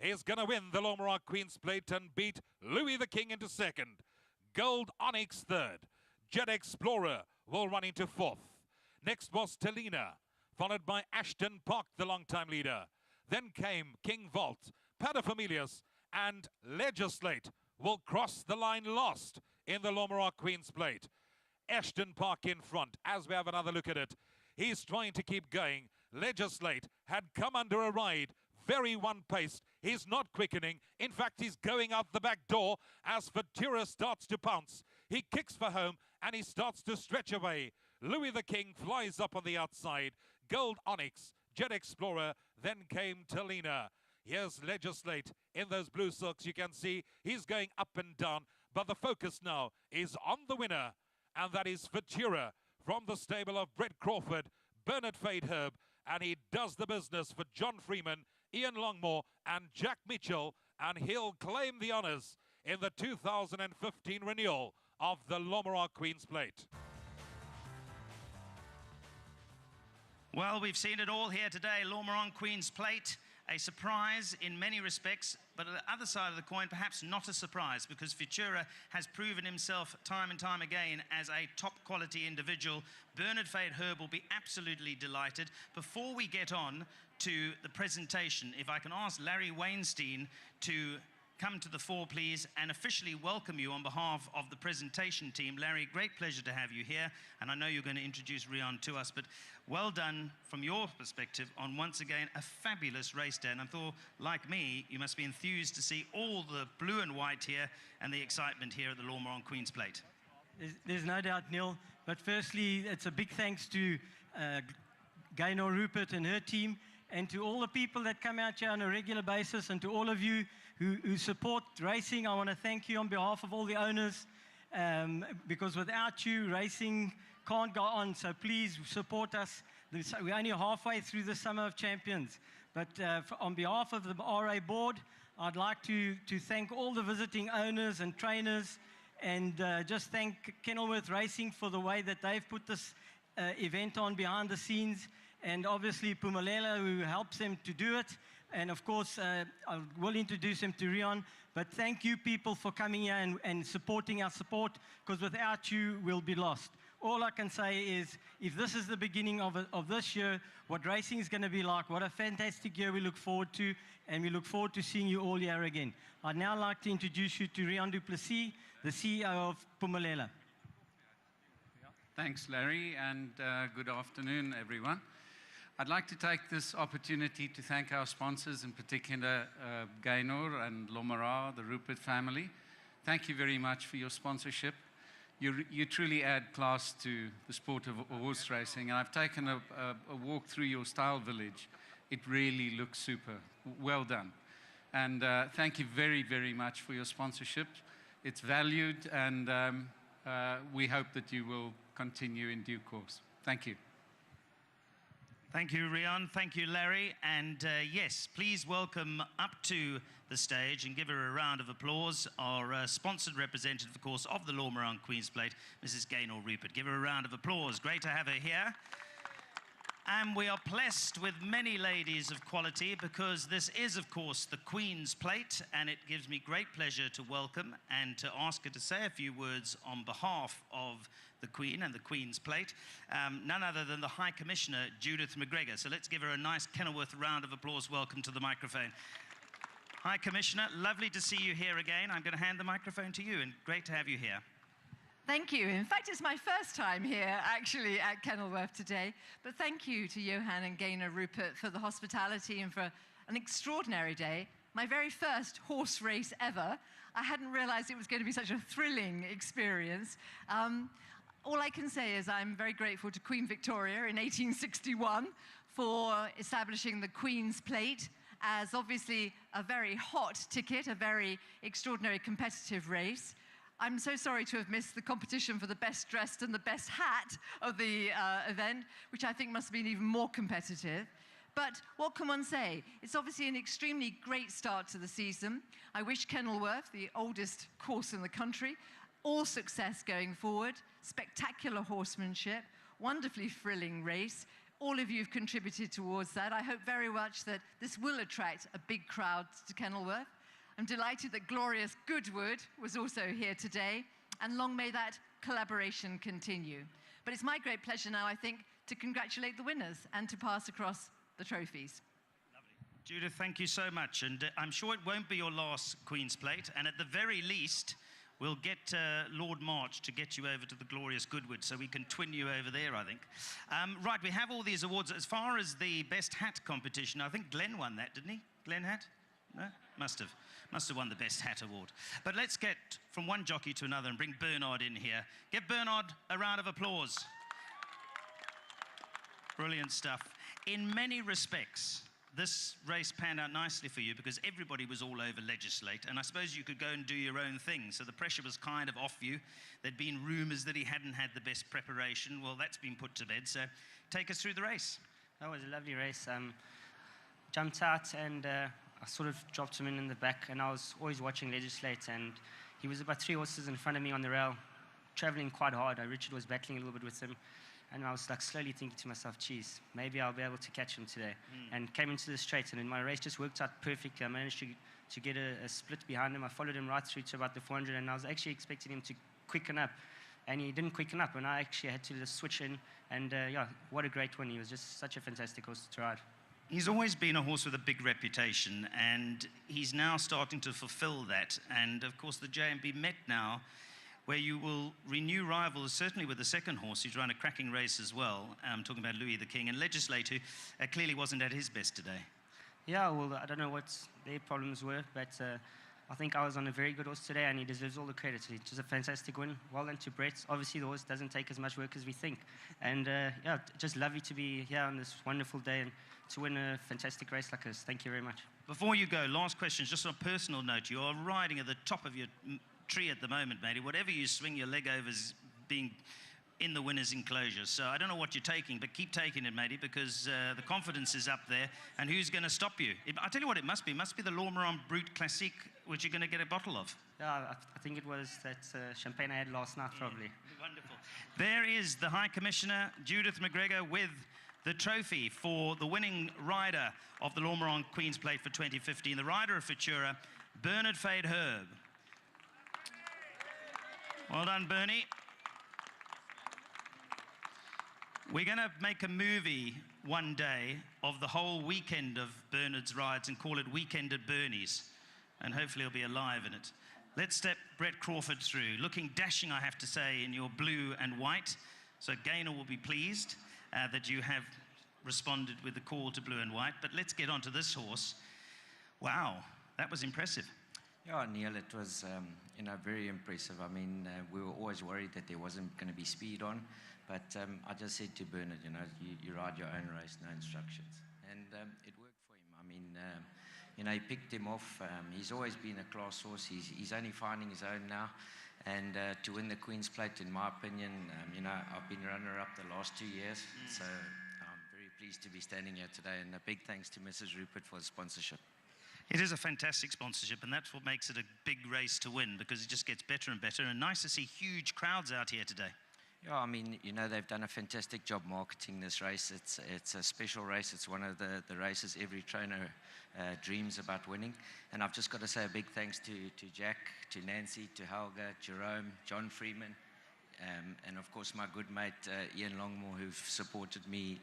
is going to win the Lormerock Queen's Plate and beat Louis the King into second. Gold Onyx third. Jet Explorer will run into fourth. Next was Telina, followed by Ashton Park, the long-time leader. Then came King Vault, Paterfamilias, and Legislate will cross the line last in the Lormerock Queen's Plate. Ashton Park in front as we have another look at it. He's trying to keep going. Legislate had come under a ride, very one-paced. He's not quickening. In fact, he's going out the back door as Futura starts to pounce. He kicks for home and he starts to stretch away. Louis the King flies up on the outside. Gold Onyx, Jet Explorer, then came Telina. Here's Legislate in those blue silks. You can see he's going up and down, but the focus now is on the winner, and that is Futura from the stable of Brett Crawford, Bernard Fayd'herbe, and he does the business for John Freeman, Ian Longmore, and Jack Mitchell, and he'll claim the honours in the 2015 renewal of the Lormerock Queen's Plate. Well, we've seen it all here today. Lormerock Queen's Plate, a surprise in many respects, but on the other side of the coin, perhaps not a surprise, because Futura has proven himself time and time again as a top quality individual. Bernard Fayd'herbe will be absolutely delighted. Before we get on to the presentation, if I can ask Larry Weinstein to come to the fore, please, and officially welcome you on behalf of the presentation team. Larry, great pleasure to have you here, and I know you're going to introduce Gr1 to us, but well done from your perspective on, once again, a fabulous race day. And I thought, like me, you must be enthused to see all the blue and white here and the excitement here at the Lormerock Queen's Plate. There's no doubt, Neil, but firstly, it's a big thanks to Gaynor Rupert and her team, and to all the people that come out here on a regular basis, and to all of you who support racing. I want to thank you on behalf of all the owners, because without you, racing can't go on. So please support us. We're only halfway through the Summer of Champions. But on behalf of the RA board, I'd like to thank all the visiting owners and trainers, and just thank Kenilworth Racing for the way that they've put this event on behind the scenes, and obviously Pumalela, who helps them to do it. And of course, I will introduce him to Gr1, but thank you people for coming here and supporting our sport, because without you, we'll be lost. All I can say is, if this is the beginning of this year, what racing is going to be like, what a fantastic year we look forward to, and we look forward to seeing you all here again. I'd now like to introduce you to Gr1 du Plessis, the CEO of Pumalela. Thanks, Larry, and good afternoon, everyone. I'd like to take this opportunity to thank our sponsors, in particular Gaynor and Lormerock, the Rupert family. Thank you very much for your sponsorship. You truly add class to the sport of horse racing. And I've taken a walk through your style village. It really looks super. Well done. And thank you very, very much for your sponsorship. It's valued, and we hope that you will continue in due course. Thank you. Thank you, Gr1. Thank you, Larry. And yes, please welcome up to the stage and give her a round of applause our sponsored representative, of course, of the Lormerock Queen's Plate, Mrs. Gaynor Rupert. Give her a round of applause. Great to have her here. And we are blessed with many ladies of quality, because this is, of course, the Queen's Plate, and it gives me great pleasure to welcome and to ask her to say a few words on behalf of the Queen and the Queen's Plate, none other than the High Commissioner, Judith McGregor. So let's give her a nice Kenilworth round of applause. Welcome to the microphone. High Commissioner, lovely to see you here again. I'm going to hand the microphone to you, and great to have you here. Thank you. In fact, it's my first time here, actually, at Kenilworth today. But thank you to Johan and Gaynor Rupert for the hospitality and for an extraordinary day. My very first horse race ever. I hadn't realized it was going to be such a thrilling experience. All I can say is I'm very grateful to Queen Victoria in 1861 for establishing the Queen's Plate as obviously a very hot ticket, a very extraordinary competitive race. I'm so sorry to have missed the competition for the best dressed and the best hat of the event, which I think must have been even more competitive. But what can one say? It's obviously an extremely great start to the season. I wish Kenilworth, the oldest course in the country, all success going forward, spectacular horsemanship, wonderfully thrilling race, All of you have contributed towards that. I hope very much that this will attract a big crowd to Kenilworth. I'm delighted that Glorious Goodwood was also here today, and long may that collaboration continue. But it's my great pleasure now, I think, to congratulate the winners and to pass across the trophies. Judith, thank you so much. And I'm sure it won't be your last Queen's Plate. And at the very least, we'll get Lord March to get you over to the Glorious Goodwood so we can twin you over there, I think. Right, we have all these awards. As far as the best hat competition, I think Glenn won that, didn't he? Glenn hat? No? Must have won the best hat award. But let's get from one jockey to another and bring Bernard in here. Give Bernard a round of applause. Brilliant stuff. In many respects, this race panned out nicely for you because everybody was all over Legislate, and I suppose you could go and do your own thing, so the pressure was kind of off you. There'd been rumours that he hadn't had the best preparation. Well, that's been put to bed, so take us through the race. That was a lovely race. Jumped out and I sort of dropped him in the back, and I was always watching Legislate, and he was about 3 horses in front of me on the rail, travelling quite hard. Richard was battling a little bit with him. And I was like slowly thinking to myself, geez, maybe I'll be able to catch him today. And came into the straight, and then my race just worked out perfectly. I managed to get a split behind him. I followed him right through to about the 400, and I was actually expecting him to quicken up. And he didn't quicken up, and I actually had to just switch in. And yeah, what a great win. He was just such a fantastic horse to ride. He's always been a horse with a big reputation, and he's now starting to fulfill that. And of course, the J&B Met now, where you will renew rivals, certainly with the second horse, who's run a cracking race as well. I'm talking about Louis the King, and Legislate, who clearly wasn't at his best today. Yeah, well, I don't know what their problems were, but I think I was on a very good horse today, and he deserves all the credit. It was a fantastic win. Well done to Brett. Obviously, the horse doesn't take as much work as we think. And yeah, just lovely to be here on this wonderful day and to win a fantastic race like this. Thank you very much. Before you go, last question, just on a personal note. You're riding at the top of your tree at the moment, matey. Whatever you swing your leg over is being in the winner's enclosure. So I don't know what you're taking, but keep taking it, matey, because the confidence is up there. And who's going to stop you? I'll tell you what it must be. It must be the Lormeron Brut Classique, which you're going to get a bottle of. Yeah, I think it was that champagne I had last night, probably. Wonderful. There is the High Commissioner, Judith McGregor, with the trophy for the winning rider of the Lormeron Queen's Plate for 2015, the rider of Futura, Bernard Fayd'herbe. Well done, Bernie. We're going to make a movie one day of the whole weekend of Bernard's rides and call it Weekend at Bernie's, and hopefully he'll be alive in it. Let's step Brett Crawford through. Looking dashing, I have to say, in your blue and white. So Gaynor will be pleased that you have responded with the call to blue and white. But let's get on to this horse. Wow, that was impressive. Yeah, Neil, it was, very impressive. I mean, we were always worried that there wasn't going to be speed on, but I just said to Bernard, you ride your own race, no instructions. And it worked for him. I mean, he picked him off. He's always been a class horse. He's only finding his own now. And to win the Queen's Plate, in my opinion, I've been runner-up the last 2 years. So I'm very pleased to be standing here today. And a big thanks to Mrs. Rupert for the sponsorship. It is a fantastic sponsorship, and that's what makes it a big race to win, because it just gets better and better, and nice to see huge crowds out here today. Yeah, I mean, they've done a fantastic job marketing this race. It's a special race. It's one of the races every trainer dreams about winning. And I've just got to say a big thanks to Jack, to Nancy, to Helga, Jerome, John Freeman, and of course my good mate Ian Longmore, who've supported me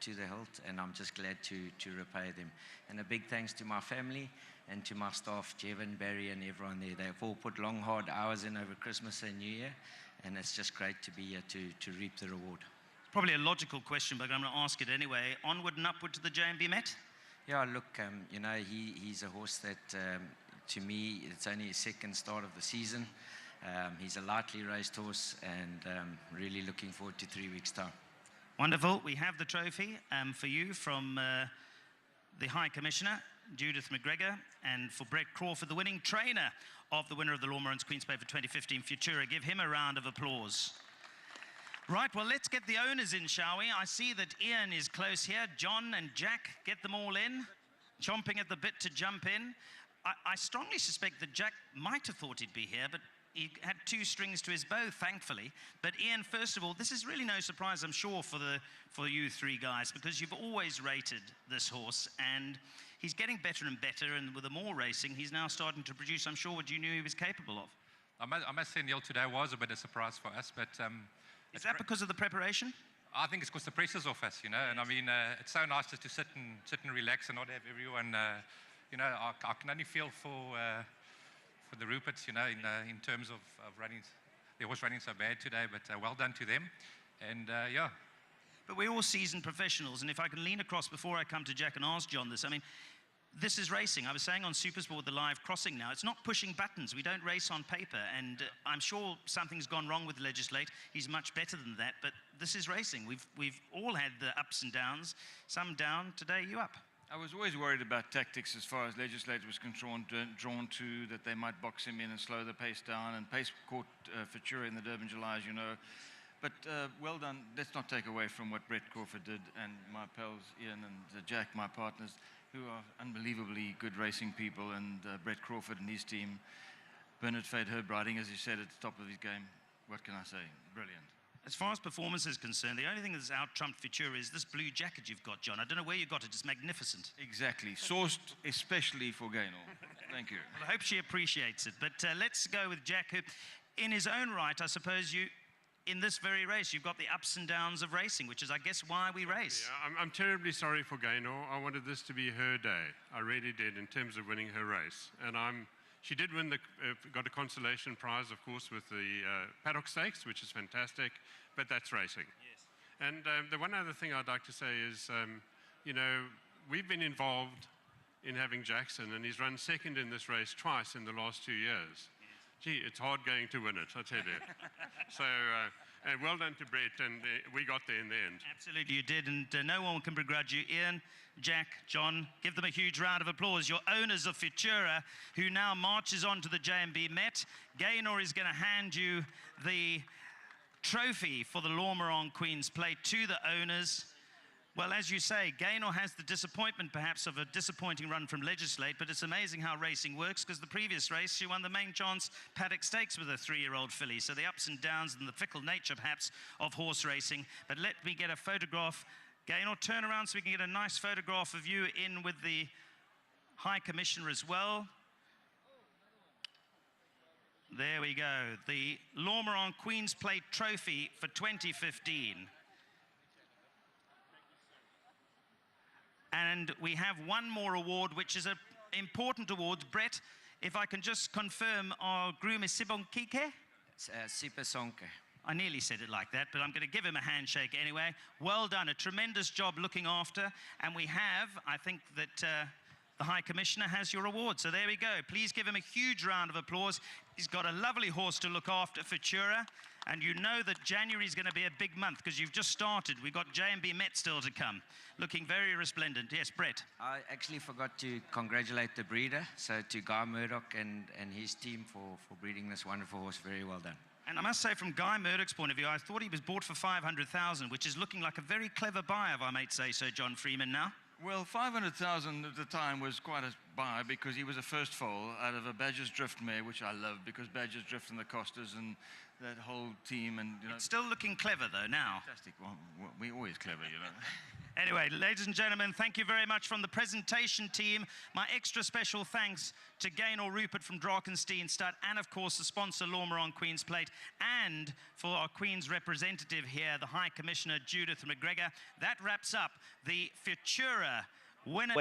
to the hilt, and I'm just glad to repay them. And a big thanks to my family and to my staff, Jevon, Barry, and everyone there. They've all put long, hard hours in over Christmas and New Year, and it's just great to be here to reap the reward. Probably a logical question, but I'm going to ask it anyway. Onward and upward to the J&B Met? Yeah, look, he's a horse that, to me, it's only his second start of the season. He's a lightly raced horse, and really looking forward to 3 weeks' time. Wonderful. We have the trophy for you from the High Commissioner, Judith McGregor, and for Brett Crawford, the winning trainer of the winner of the Lormeron's Queen's Plate for 2015, Futura. Give him a round of applause. Right, well, let's get the owners in, shall we? I see that Ian is close here. John and Jack, get them all in, chomping at the bit to jump in. I strongly suspect that Jack might have thought he'd be here, but he had two strings to his bow, thankfully. But Ian, first of all, this is really no surprise, I'm sure, for you three guys, because you've always rated this horse, and he's getting better and better, and with the more racing, he's now starting to produce, I'm sure, what you knew he was capable of. I must say, Neil, today was a bit of a surprise for us, but... is that because of the preparation? I think it's because the pressure's off us, you know, and I mean, it's so nice just to sit and relax and not have everyone, you know, I can only feel for the Ruperts, you know, in terms of running, the horse running so bad today, but well done to them, and yeah. But we're all seasoned professionals, and if I can lean across before I come to Jack and ask John this, I mean, this is racing. I was saying on Supersport, the live crossing now, it's not pushing buttons. We don't race on paper, and I'm sure something's gone wrong with the legislate. He's much better than that, but this is racing. We've all had the ups and downs. Some down, today you up. I was always worried about tactics as far as legislator was drawn to, that they might box him in and slow the pace down, and pace caught Futura in the Durban July, as you know. But well done. Let's not take away from what Brett Crawford did, and my pals Ian and Jack, my partners, who are unbelievably good racing people, and Brett Crawford and his team. Bernard Fayd'herbe riding, as you said, at the top of his game. What can I say? Brilliant. As far as performance is concerned, the only thing that's out-trumped Futura is this blue jacket you've got, John. I don't know where you got it. It's magnificent. Exactly. Sourced especially for Gaynor. Thank you. Well, I hope she appreciates it. But let's go with Jack, who, in his own right, I suppose in this very race, you've got the ups and downs of racing, which is, I guess, why we race. Yeah, I'm terribly sorry for Gaynor. I wanted this to be her day. I really did, in terms of winning her race. And she did win got a consolation prize, of course, with the paddock stakes, which is fantastic, but that's racing. Yes. And the one other thing I'd like to say is, you know, we've been involved in having Jackson, and he's run second in this race twice in the last 2 years. Gee, it's hard going to win it, I tell you. So, and well done to Brett, and we got there in the end. Absolutely, you did, and no one can begrudge you. Ian, Jack, John, give them a huge round of applause. Your owners of Futura, who now marches on to the J&B Met. Gaynor is going to hand you the trophy for the Lormeron Queen's Plate to the owners. Well, as you say, Gaynor has the disappointment, perhaps, of a disappointing run from Legislate, but it's amazing how racing works, because the previous race, she won the main chance paddock stakes with a 3-year-old filly. So the ups and downs and the fickle nature, perhaps, of horse racing. But let me get a photograph. Gaynor, turn around so we can get a nice photograph of you in with the High Commissioner as well. There we go. The Lormeron Queen's Plate Trophy for 2015. And we have one more award, which is an important award. Brett, if I can just confirm, our groom is Sibonkike? Sipesonke. I nearly said it like that, but I'm going to give him a handshake anyway. Well done, a tremendous job looking after. And we have, I think that the High Commissioner has your award. So there we go. Please give him a huge round of applause. He's got a lovely horse to look after, Futura. And you know that January is going to be a big month because you've just started. We've got J&B Met still to come. Looking very resplendent. Yes, Brett. I actually forgot to congratulate the breeder. So to Guy Murdoch and his team for breeding this wonderful horse. Very well done. And I must say, from Guy Murdoch's point of view, I thought he was bought for 500,000, which is looking like a very clever buy, if I may say so, John Freeman now. Well, 500,000 at the time was quite a buy because he was a first foal out of a Badger's Drift mare, which I love because Badger's Drift and the Costas and that whole team. And you know, it's still looking clever, though, now. Fantastic. Well, we're always clever, you know. Anyway, ladies and gentlemen, thank you very much from the presentation team. My extra special thanks to Gaynor Rupert from Drakenstein Stud, and of course the sponsor Lormeron Queen's Plate, and for our Queen's representative here, the High Commissioner Judith McGregor. That wraps up the Futura winner.